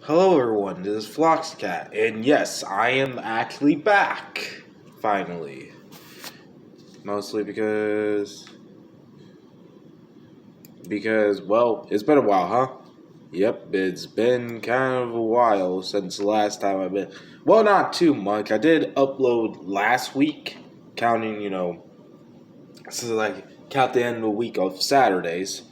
Hello everyone, this is Floxcat, and yes, I am actually back, finally. Mostly because, well, it's been a while, huh? Yep, it's been kind of a while since the last time I've been, well, not too much. I did upload last week, counting, count the end of the week of Saturdays.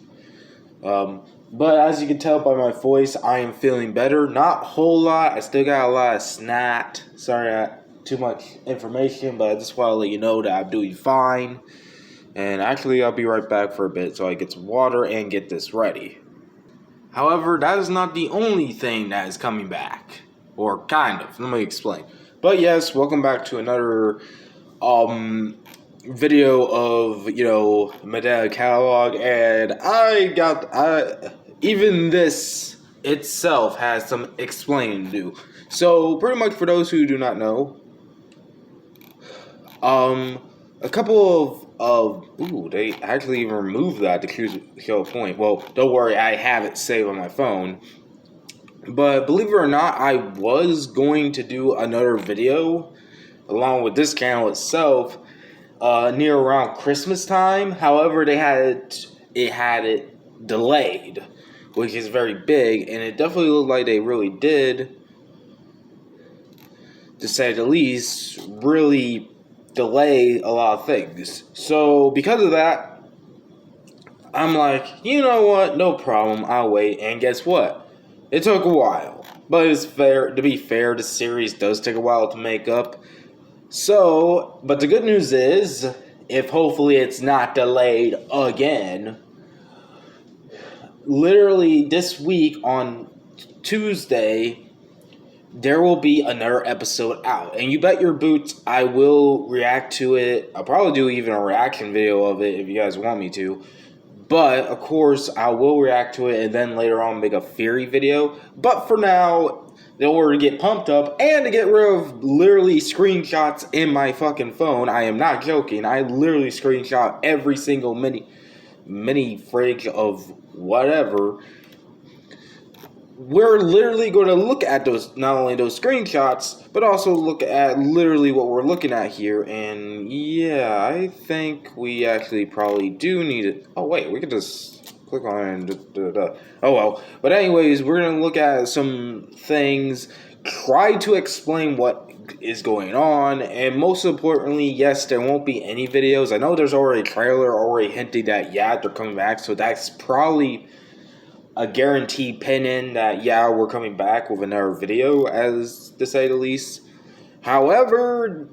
But as you can tell by my voice, I am feeling better. Not a whole lot. I still got a lot of snot. Sorry, too much information, but I just want to let you know that I'm doing fine. And actually, I'll be right back for a bit so I get some water and get this ready. However, that is not the only thing that is coming back. Or kind of. Let me explain. But yes, welcome back to another video of, Mandela Catalogue, and even this itself has some explaining to do. So, pretty much for those who do not know, a couple they actually even removed that to show a point. Well, don't worry, I have it saved on my phone. But believe it or not, I was going to do another video along with this channel itself near around Christmas time. However, it had it delayed, which is very big, and it definitely looked like they really did, to say the least, really delay a lot of things. So because of that, I'm like, you know what? No problem. I'll wait. And guess what? It took a while, but it's fair. To be fair, the series does take a while to make up. So, but the good news is, if hopefully it's not delayed again, literally this week on Tuesday, there will be another episode out. And you bet your boots I will react to it. I'll probably do even a reaction video of it if you guys want me to. But, of course, I will react to it and then later on make a theory video. But for now, in order to get pumped up and to get rid of literally screenshots in my fucking phone, I am not joking. I literally screenshot every single mini fridge of whatever. We're literally going to look at those, not only those screenshots, but also look at literally what we're looking at here. And yeah, I think we actually probably do need it. Oh wait, we could just click on it. Oh well. But anyways, we're going to look at some things, try to explain what is going on, and most importantly, yes, there won't be any videos. I know there's already a trailer already hinting that, yeah, they're coming back, so that's probably a guaranteed pin in that, yeah, we're coming back with another video, as to say the least. However,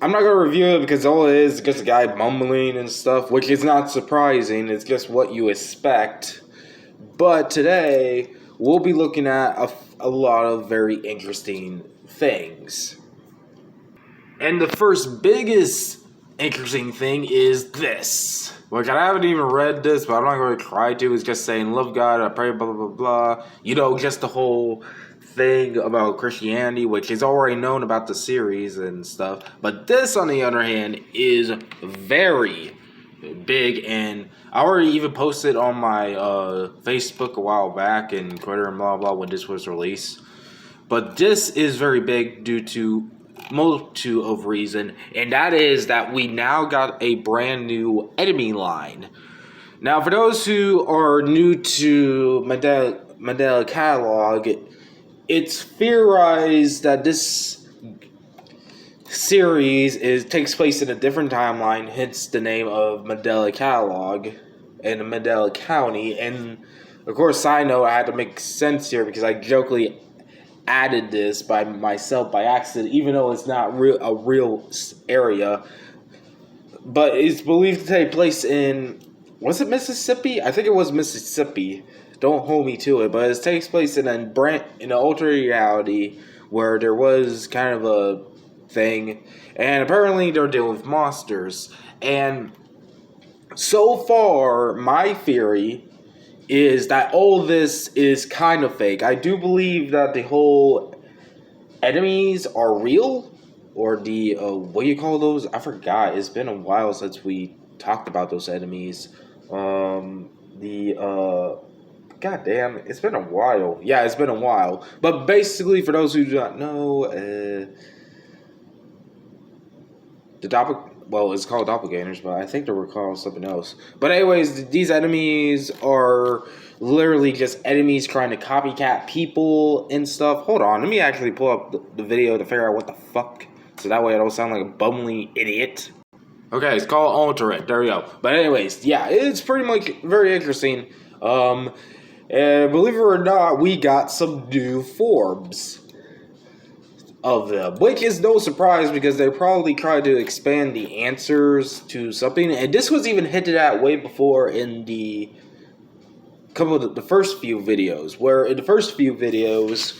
I'm not going to review it because all it is just a guy mumbling and stuff, which is not surprising. It's just what you expect. But today, we'll be looking at a lot of very interesting things. And the first biggest interesting thing is this. Which I haven't even read this, but I'm not going to try to. It's just saying, love God, I pray, blah, blah, blah, blah. Just the whole thing about Christianity, which is already known about the series and stuff. But this, on the other hand, is very big. And I already even posted on my Facebook a while back and Twitter and blah, blah, when this was released. But this is very big due to multitude of reason, and that is that we now got a brand new enemy line. Now, for those who are new to Mandela Catalogue, it's theorized that this series takes place in a different timeline, hence the name of Mandela Catalogue and Mandela County. And of course, side note, I had to make sense here because I jokingly added this by myself by accident, even though it's not a real area. But it's believed to take place in, was it Mississippi? I think it was Mississippi. Don't hold me to it, but it takes place in an alternate reality where there was kind of a thing, and apparently they're dealing with monsters. And so far, my theory is that all this is kind of fake. I do believe that the whole enemies are real, or the, what do you call those? I forgot. It's been a while since we talked about those enemies. God damn, it's been a while. Yeah, it's been a while. But basically, for those who do not know, it's called doppelgangers, but I think they were called something else. But anyways, these enemies are literally just enemies trying to copycat people and stuff. Hold on, let me actually pull up the video to figure out what the fuck, so that way I don't sound like a bumbling idiot. Okay, it's called Alter. There we go. But anyways, yeah, it's pretty much very interesting. And believe it or not, we got some new forms of them, which is no surprise because they probably tried to expand the answers to something, and this was even hinted at way before in the couple of the first few videos, where in the first few videos,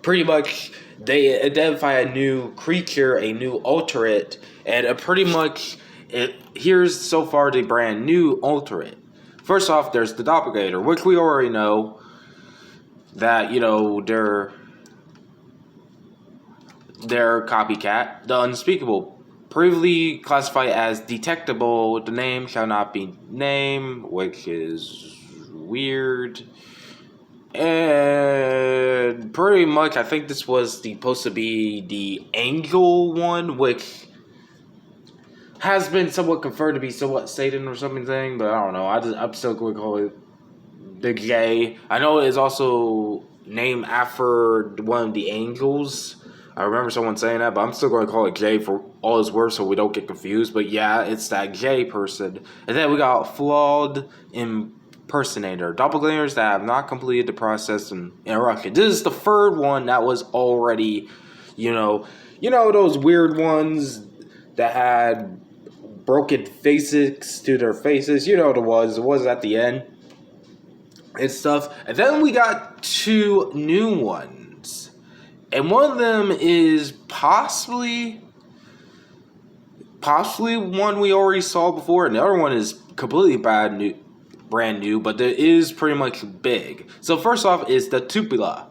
pretty much they identify a new creature, a new alterate, and pretty much here's so far the brand new alterate. First off, there's the doppelganger, which we already know that, you know, they're copycat. The unspeakable, previously classified as detectable, the name shall not be named, which is weird. And pretty much, I think this was supposed to be the angel one, which has been somewhat confirmed to be somewhat Satan or something, but I don't know. I'm still going to call it the J. I know it is also named after one of the angels. I remember someone saying that, but I'm still going to call it J for all his words so we don't get confused. But yeah, it's that J person. And then we got Flawed Impersonator. Doppelgangers that have not completed the process and interrupted. This is the third one that was already, you know those weird ones that had broken faces to their faces. You know what it was at the end and stuff. And then we got two new ones. And one of them is possibly one we already saw before, and the other one is completely brand new, but it is pretty much big. So first off is the Tupula,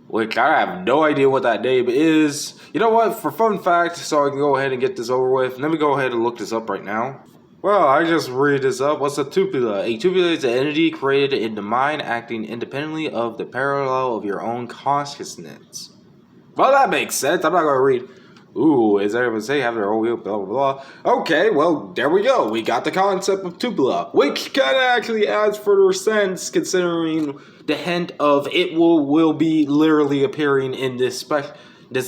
which I have no idea what that name is. You know what? For fun fact, so I can go ahead and get this over with, let me go ahead and look this up right now. Well, I just read this up. What's a tupula? A tupula is an entity created in the mind acting independently of the parallel of your own consciousness. Well, that makes sense. I'm not going to read, ooh, as everyone say, have their own will, blah, blah, blah. Okay, well, there we go. We got the concept of tupula, which kind of actually adds further sense considering the hint of it will be literally appearing in this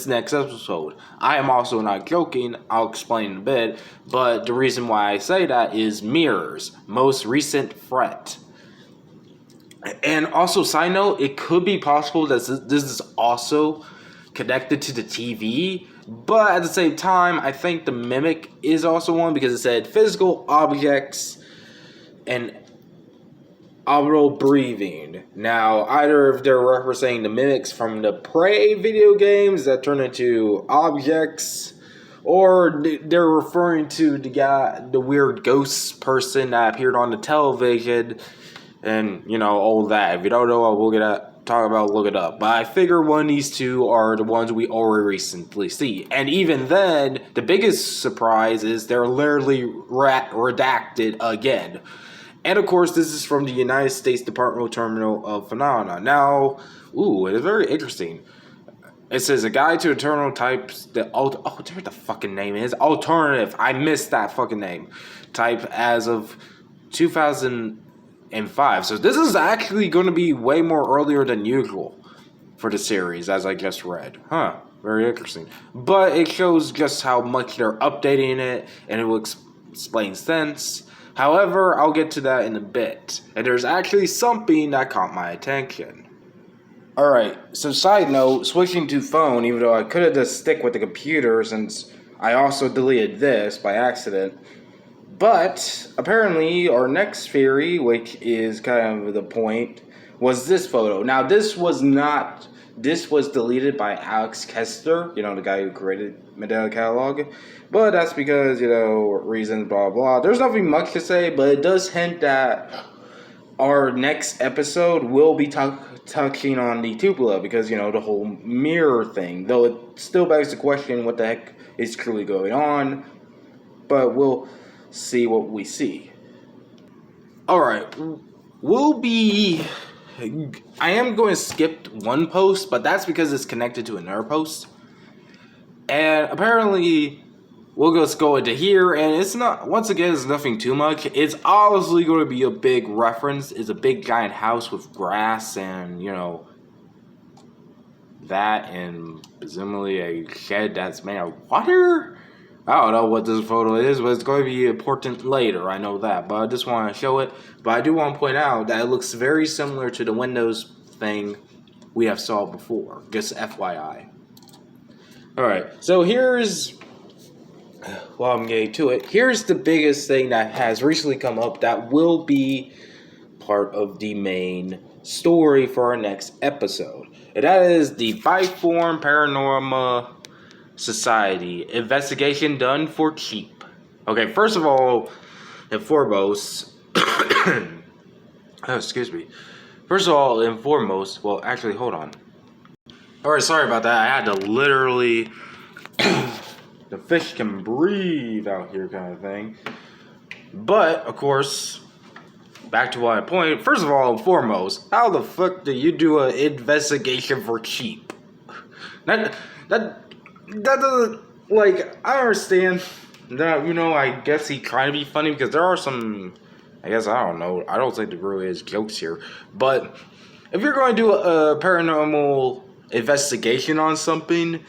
next episode. I am also not joking, I'll explain in a bit, but the reason why I say that is Mirror's most recent threat. And also, side note, it could be possible that this is also connected to the TV, but at the same time, I think the Mimic is also one because it said physical objects and aural breathing. Now, either if they're referencing the mimics from the Prey video games that turn into objects, or they're referring to the weird ghost person that appeared on the television, and, all that. If you don't know what we'll talk about, look it up. But I figure one of these two are the ones we already recently see. And even then, the biggest surprise is they're literally redacted again. And of course, this is from the United States Department of Terminal of Phenomena. Now, it is very interesting. It says a guide to eternal types. There the fucking name is alternative. I missed that fucking name. Type as of 2005. So this is actually going to be way more earlier than usual for the series, as I just read. Very interesting. But it shows just how much they're updating it, and it will explain sense. However, I'll get to that in a bit. And there's actually something that caught my attention. Alright, so side note, switching to phone, even though I could have just stick with the computer since I also deleted this by accident. But, apparently, our next theory, which is kind of the point, was this photo. Now, this was deleted by Alex Kester, the guy who created Mandela Catalogue. But that's because, reasons, blah, blah. There's nothing much to say, but it does hint that our next episode will be touching on the Tupula because, the whole mirror thing. Though it still begs the question what the heck is truly going on. But we'll see what we see. Alright, I am going to skip one post, but that's because it's connected to another post. And apparently, we'll just go into here, and it's not, once again, it's nothing too much. It's obviously going to be a big reference. It's a big giant house with grass and, that, and presumably a shed that's made of water? I don't know what this photo is, but it's going to be important later. I know that, but I just want to show it. But I do want to point out that it looks very similar to the Windows thing we have saw before. Just FYI. Alright, so here's, while I'm getting to it, here's the biggest thing that has recently come up that will be part of the main story for our next episode. And that is the Byform Paranormal Society investigation done for cheap. Okay, first of all and foremost, excuse me. First of all and foremost, well, actually, hold on. Alright, sorry about that. I had to literally, the fish can breathe out here kind of thing. But, of course, back to my point. First of all and foremost, how the fuck do you do an investigation for cheap? That doesn't, like, I understand that, I guess he's trying to be funny because there are some, I don't know, I don't think there really is jokes here. But if you're going to do a paranormal investigation on something,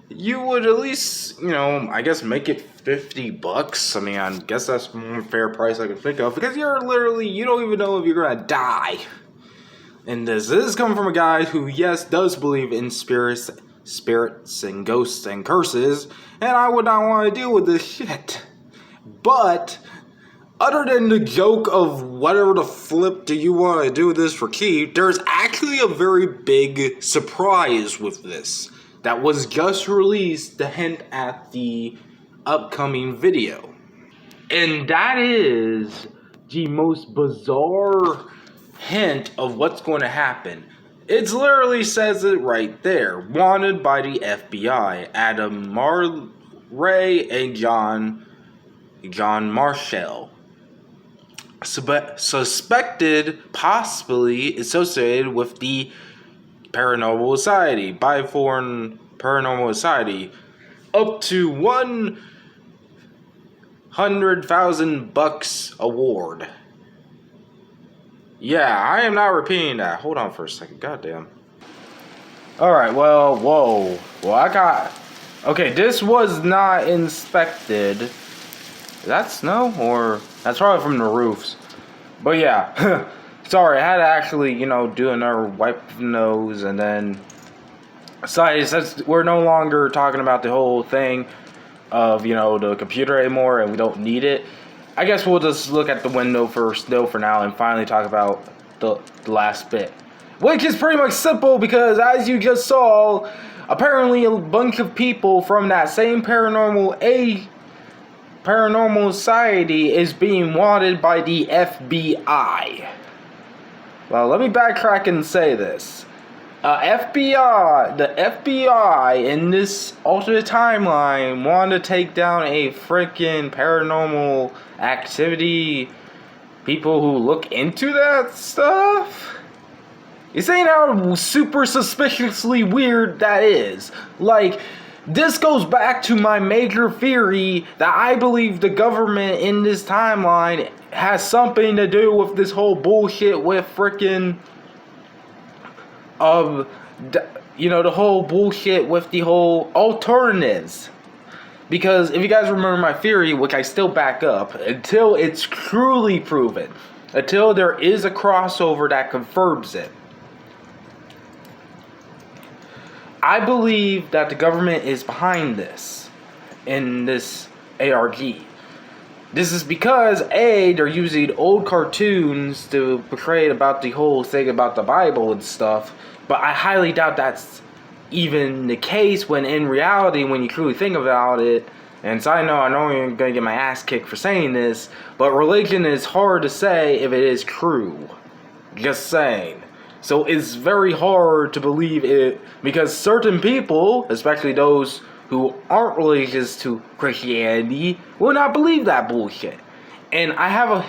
you would at least, I guess make it $50. I mean, I guess that's the more fair price I can think of, because you don't even know if you're gonna die. And this is coming from a guy who, yes, does believe in spirits and ghosts and curses, and I would not want to deal with this shit. But other than the joke of whatever the flip do you want to do this for cheap, there's actually a very big surprise with this that was just released to hint at the upcoming video. And that is the most bizarre hint of what's going to happen. It literally says it right there. Wanted by the FBI, Adam Ray and John Marshall. Suspected, possibly associated with the Paranormal Society, Byform Paranormal Society, up to $100,000 award. Yeah, I am not repeating that. Hold on for a second. Goddamn. Alright, well, whoa. Well, okay, this was not inspected. Is that snow? Or that's probably from the roofs. But yeah. Sorry, I had to actually, do another wipe the nose, and then since we're no longer talking about the whole thing of, the computer anymore, and we don't need it, I guess we'll just look at the window for now and finally talk about the last bit. Which is pretty much simple, because as you just saw, apparently a bunch of people from that same Paranormal Society is being wanted by the FBI. Well, let me backtrack and say this. The FBI in this alternate timeline want to take down a freaking paranormal activity. People who look into that stuff. You see how super suspiciously weird that is? Like, this goes back to my major theory that I believe the government in this timeline has something to do with this whole bullshit with freaking the whole bullshit with the whole alternatives. Because if you guys remember my theory, which I still back up, until it's truly proven, until there is a crossover that confirms it, I believe that the government is behind this, in this ARG. This is because, A, they're using old cartoons to portray about the whole thing about the Bible and stuff, but I highly doubt that's even the case, when in reality, when you truly think about it, and so I know I'm going to get my ass kicked for saying this, but religion is hard to say if it is true. Just saying. So it's very hard to believe it, because certain people, especially those who aren't religious to Christianity, will not believe that bullshit. And I have a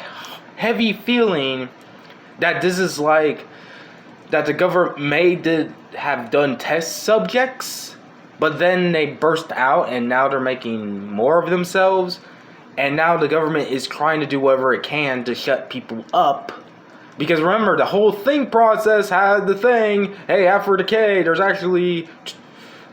heavy feeling that this is like that the government may have done test subjects, but then they burst out and now they're making more of themselves, and now the government is trying to do whatever it can to shut people up. Because remember, the whole think process had the thing, hey, after decay, there's actually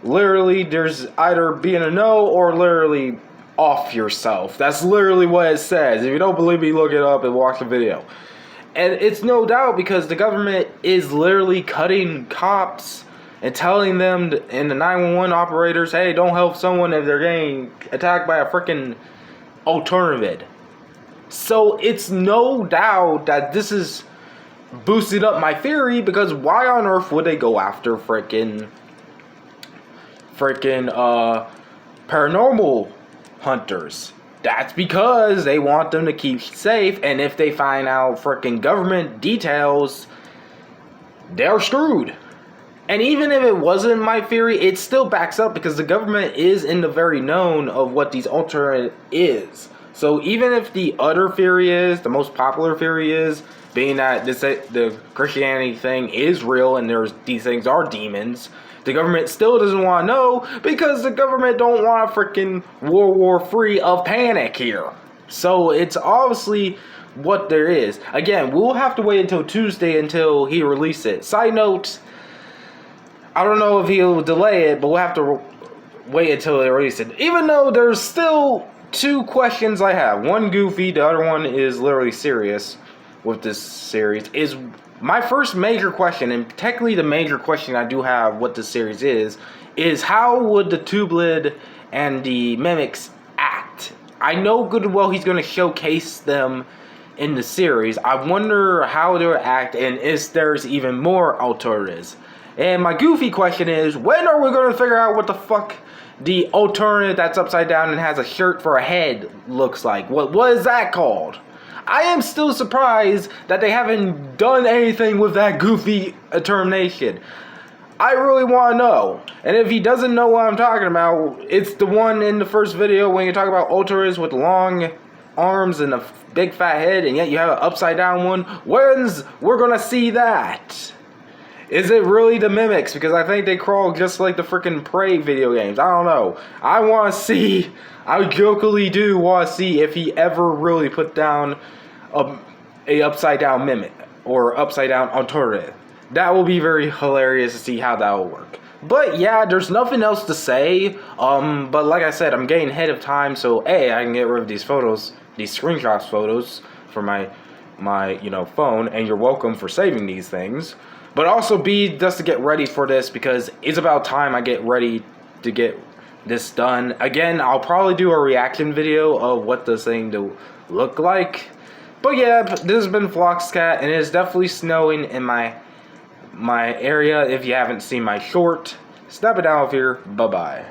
literally there's either being a no or literally off yourself. That's literally what it says. If you don't believe me, look it up and watch the video. And it's no doubt because the government is literally cutting cops and telling them and the 911 operators, hey, don't help someone if they're getting attacked by a freaking alternative. So it's no doubt that this is boosting up my theory, because why on earth would they go after freaking paranormal hunters? That's because they want them to keep safe, and if they find out freaking government details, they're screwed. And even if it wasn't my theory, it still backs up because the government is in the very known of what these alternate is. So even if the other theory is, the most popular theory is, being that the Christianity thing is real and these things are demons, the government still doesn't want to know because the government don't want a freaking World War III of panic here. So it's obviously what there is. Again, we'll have to wait until Tuesday until he releases it. Side note, I don't know if he'll delay it, but we'll have to wait until they release it. Even though there's still two questions I have. One goofy, the other one is literally serious with this series. Is my first major question, and technically the major question I do have what this series is how would the Tublid and the Mimics act? I know good and well he's going to showcase them in the series. I wonder how they'll act and if there's even more alternatives. And my goofy question is, when are we going to figure out what the fuck the alternative that's upside down and has a shirt for a head looks like? What is that called? I am still surprised that they haven't done anything with that goofy termination. I really want to know. And if he doesn't know what I'm talking about, it's the one in the first video when you talk about alternatives with long arms and a big fat head, and yet you have an upside down one. When's we're going to see that? Is it really the Mimics? Because I think they crawl just like the freaking Prey video games. I don't know. I want to see. I jokingly do want to see if he ever really put down a upside down Mimic or upside down alternative. That will be very hilarious to see how that will work. But yeah, there's nothing else to say. But like I said, I'm getting ahead of time, so A, I can get rid of these photos, these screenshots photos for my phone, and you're welcome for saving these things. But also B, just to get ready for this, because it's about time I get ready to get this done. Again, I'll probably do a reaction video of what this thing to look like. But yeah, this has been Floxcat, and it is definitely snowing in my area. If you haven't seen my short, snap it out of here. Bye-bye.